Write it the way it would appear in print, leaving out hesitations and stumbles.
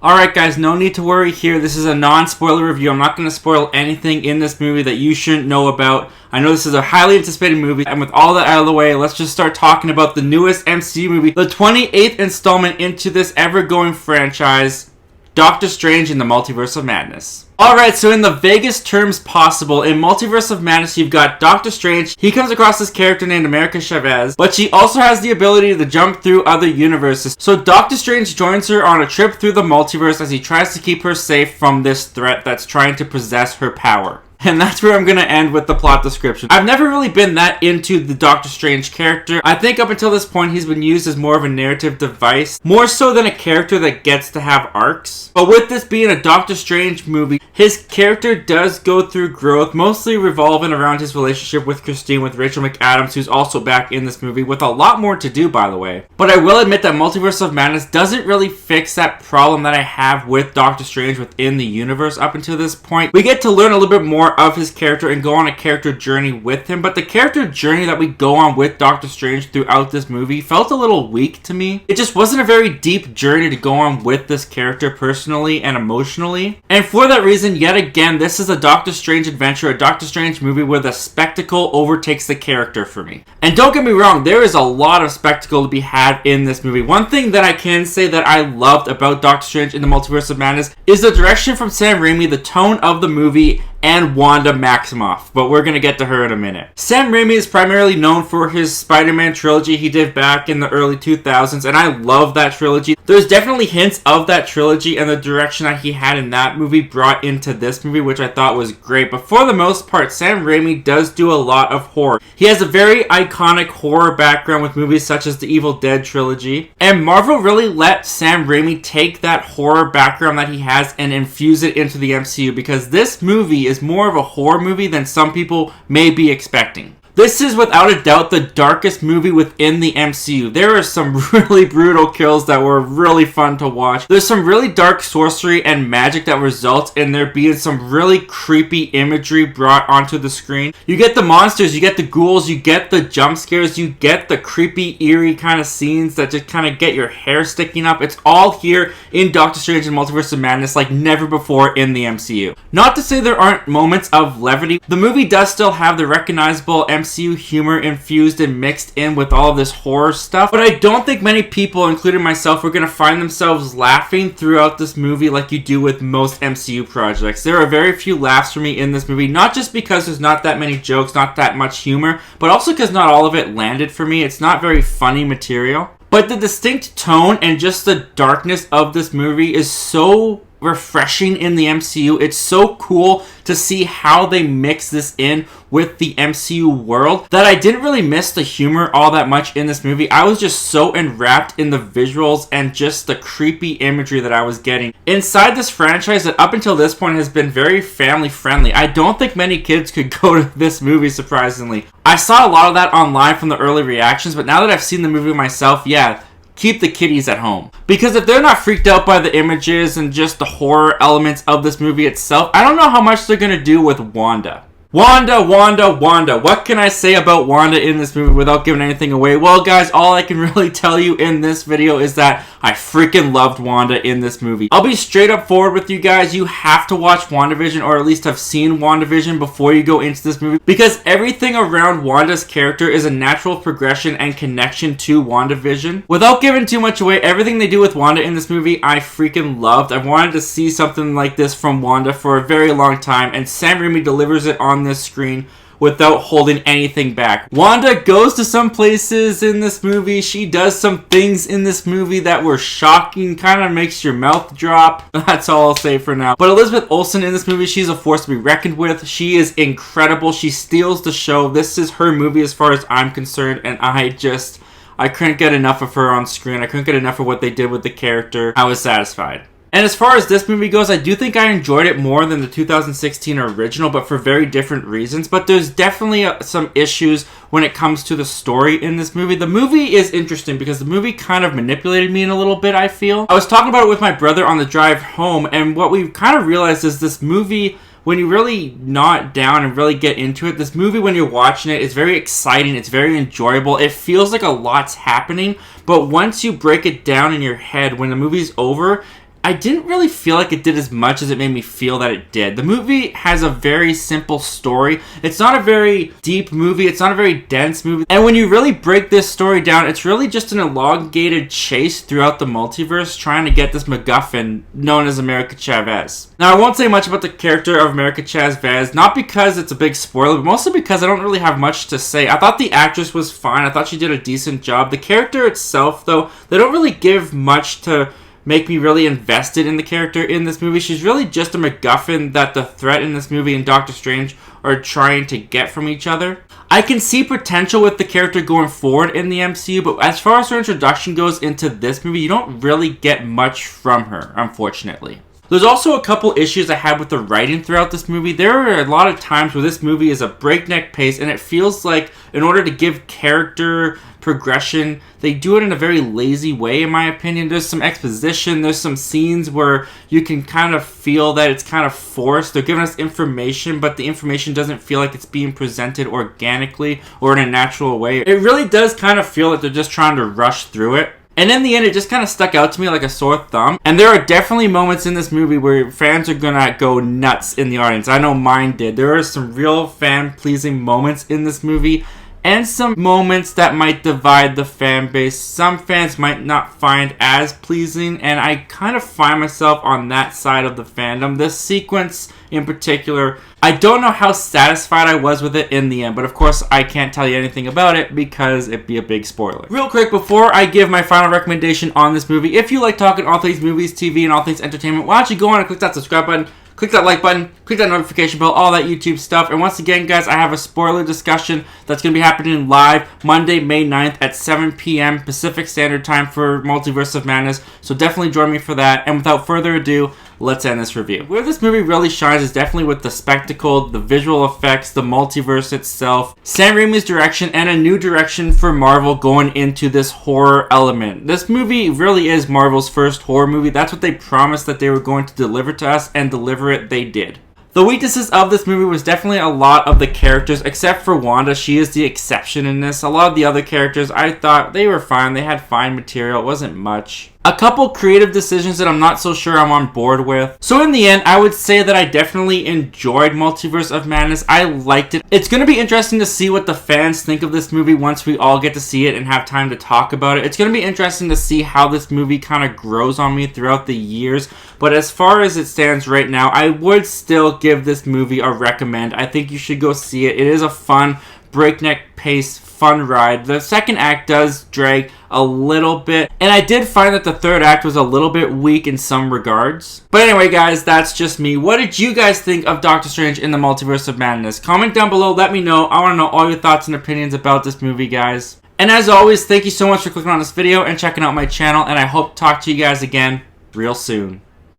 Alright guys, no need to worry here. This is a non-spoiler review. I'm not going to spoil anything in this movie that you shouldn't know about. I know this is a highly anticipated movie, and with all that out of the way, let's just start talking about the newest MCU movie, the 28th installment into this ever-going franchise, Doctor Strange in the Multiverse of Madness. Alright, so in the vaguest terms possible, in Multiverse of Madness, you've got Doctor Strange. He comes across this character named America Chavez, but she also has the ability to jump through other universes. So Doctor Strange joins her on a trip through the multiverse as he tries to keep her safe from this threat that's trying to possess her power. And that's where I'm going to end with the plot description. I've never really been that into the Doctor Strange character. I think up until this point he's been used as more of a narrative device, more so than a character that gets to have arcs. But with this being a Doctor Strange movie, his character does go through growth, mostly revolving around his relationship with Christine, with Rachel McAdams, who's also back in this movie, with a lot more to do, by the way. But I will admit that Multiverse of Madness doesn't really fix that problem that I have with Doctor Strange within the universe up until this point. We get to learn a little bit more of his character and go on a character journey with him, but the character journey that we go on with Doctor Strange throughout this movie felt a little weak to me. It just wasn't a very deep journey to go on with this character personally and emotionally. And for that reason, yet again, this is a Doctor Strange adventure, a Doctor Strange movie where the spectacle overtakes the character for me. And don't get me wrong, there is a lot of spectacle to be had in this movie. One thing that I can say that I loved about Doctor Strange in the Multiverse of Madness is the direction from Sam Raimi, the tone of the movie, and Wanda Maximoff, but we're gonna get to her in a minute. Sam Raimi is primarily known for his Spider-Man trilogy he did back in the early 2000s, and I love that trilogy. There's definitely hints of that trilogy and the direction that he had in that movie brought into this movie, which I thought was great. But for the most part, Sam Raimi does do a lot of horror. He has a very iconic horror background with movies such as the Evil Dead trilogy, and Marvel really let Sam Raimi take that horror background that he has and infuse it into the MCU, because this movie is more of a horror movie than some people may be expecting. This is without a doubt the darkest movie within the MCU. There are some really brutal kills that were really fun to watch. There's some really dark sorcery and magic that results in there being some really creepy imagery brought onto the screen. You get the monsters, you get the ghouls, you get the jump scares, you get the creepy, eerie kind of scenes that just kind of get your hair sticking up. It's all here in Doctor Strange and Multiverse of Madness like never before in the MCU. Not to say there aren't moments of levity. The movie does still have the recognizable MCU humor infused and mixed in with all of this horror stuff, but I don't think many people, including myself, are going to find themselves laughing throughout this movie like you do with most MCU projects. There are very few laughs for me in this movie, not just because there's not that many jokes, not that much humor, but also because not all of it landed for me. It's not very funny material. But the distinct tone and just the darkness of this movie is so refreshing in the MCU. It's so cool to see how they mix this in with the MCU world that I didn't really miss the humor all that much in this movie. I was just so enwrapped in the visuals and just the creepy imagery that I was getting inside this franchise that up until this point has been very family friendly. I don't think many kids could go to this movie, surprisingly. I saw a lot of that online from the early reactions, but now that I've seen the movie myself, yeah, keep the kiddies at home. Because if they're not freaked out by the images and just the horror elements of this movie itself, I don't know how much they're going to do with Wanda. Wanda. What can I say about Wanda in this movie without giving anything away? Well, guys, all I can really tell you in this video is that I freaking loved Wanda in this movie. I'll be straight up forward with you guys. You have to watch WandaVision, or at least have seen WandaVision before you go into this movie, because everything around Wanda's character is a natural progression and connection to WandaVision. Without giving too much away, everything they do with Wanda in this movie, I freaking loved. I've wanted to see something like this from Wanda for a very long time, and Sam Raimi delivers it on this screen without holding anything back. Wanda goes to some places in this movie. She does some things in this movie that were shocking, kind of makes your mouth drop. That's all I'll say for now. But Elizabeth Olsen in this movie, she's a force to be reckoned with. She is incredible. She steals the show. This is her movie as far as I'm concerned, and I couldn't get enough of her on screen. I couldn't get enough of what they did with the character. I was satisfied. And as far as this movie goes, I do think I enjoyed it more than the 2016 original, but for very different reasons. But there's definitely some issues when it comes to the story in this movie. The movie is interesting because the movie kind of manipulated me in a little bit, I feel. I was talking about it with my brother on the drive home, and what we kind of realized is this movie, when you really knot down and really get into it, this movie, when you're watching it, is very exciting. It's very enjoyable. It feels like a lot's happening, but once you break it down in your head, when the movie's over, I didn't really feel like it did as much as it made me feel that it did. The movie has a very simple story. It's not a very deep movie. It's not a very dense movie. And when you really break this story down, it's really just an elongated chase throughout the multiverse trying to get this MacGuffin known as America Chavez. Now, I won't say much about the character of America Chavez, not because it's a big spoiler, but mostly because I don't really have much to say. I thought the actress was fine. I thought she did a decent job. The character itself, though, they don't really give much to make me really invested in the character in this movie. She's really just a MacGuffin that the threat in this movie and Doctor Strange are trying to get from each other. I can see potential with the character going forward in the MCU, but as far as her introduction goes into this movie, you don't really get much from her, unfortunately. There's also a couple issues I had with the writing throughout this movie. There are a lot of times where this movie is a breakneck pace, and it feels like in order to give character progression, they do it in a very lazy way, in my opinion. There's some exposition, there's some scenes where you can kind of feel that it's kind of forced. They're giving us information, but the information doesn't feel like it's being presented organically or in a natural way. It really does kind of feel like they're just trying to rush through it. And in the end, it just kind of stuck out to me like a sore thumb. And there are definitely moments in this movie where fans are gonna go nuts in the audience. I know mine did. There are some real fan-pleasing moments in this movie, and some moments that might divide the fan base. Some fans might not find as pleasing, and I kind of find myself on that side of the fandom. This sequence in particular, I don't know how satisfied I was with it in the end, but of course I can't tell you anything about it because it'd be a big spoiler. Real quick, before I give my final recommendation on this movie, if you like talking all things movies, TV, and all things entertainment, why don't you go on and click that subscribe button, click that like button, click that notification bell, all that YouTube stuff. And once again, guys, I have a spoiler discussion that's going to be happening live Monday, May 9th at 7 p.m. Pacific Standard Time for Multiverse of Madness. So definitely join me for that. And without further ado, let's end this review. Where this movie really shines is definitely with the spectacle, the visual effects, the multiverse itself, Sam Raimi's direction, and a new direction for Marvel going into this horror element. This movie really is Marvel's first horror movie. That's what they promised that they were going to deliver to us, and deliver it they did. The weaknesses of this movie was definitely a lot of the characters, except for Wanda. She is the exception in this. A lot of the other characters, I thought they were fine. They had fine material. It wasn't much. A couple creative decisions that I'm not so sure I'm on board with. So in the end, I would say that I definitely enjoyed Multiverse of Madness. I liked it. It's going to be interesting to see what the fans think of this movie once we all get to see it and have time to talk about it. It's going to be interesting to see how this movie kind of grows on me throughout the years. But as far as it stands right now, I would still give this movie a recommend. I think you should go see it. It is a fun, breakneck pace, fun ride. The second act does drag a little bit, and I did find that the third act was a little bit weak in some regards. But anyway, guys, that's just me. What did you guys think of Doctor Strange in the Multiverse of Madness? Comment down below, let me know. I want to know all your thoughts and opinions about this movie, guys. And as always, thank you so much for clicking on this video and checking out my channel, and I hope to talk to you guys again real soon.